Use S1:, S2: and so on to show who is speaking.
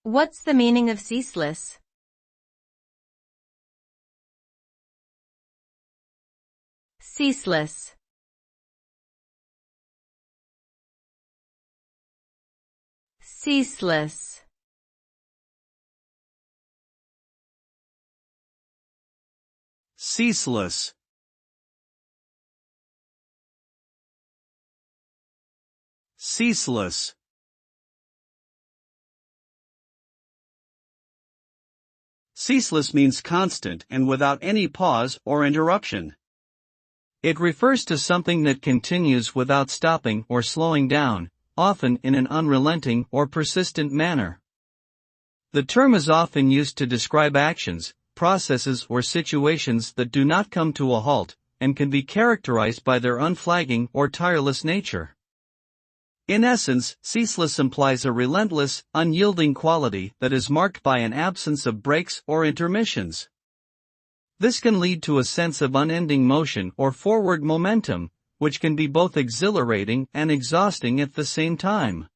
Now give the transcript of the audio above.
S1: What's the meaning of ceaseless? Ceaseless. Ceaseless.
S2: Ceaseless. Ceaseless. Ceaseless means constant and without any pause or interruption. It refers to something that continues without stopping or slowing down, often in an unrelenting or persistent manner. The term is often used to describe actions, processes or situations that do not come to a halt, and can be characterized by their unflagging or tireless nature. In essence, ceaseless implies a relentless, unyielding quality that is marked by an absence of breaks or intermissions. This can lead to a sense of unending motion or forward momentum, which can be both exhilarating and exhausting at the same time.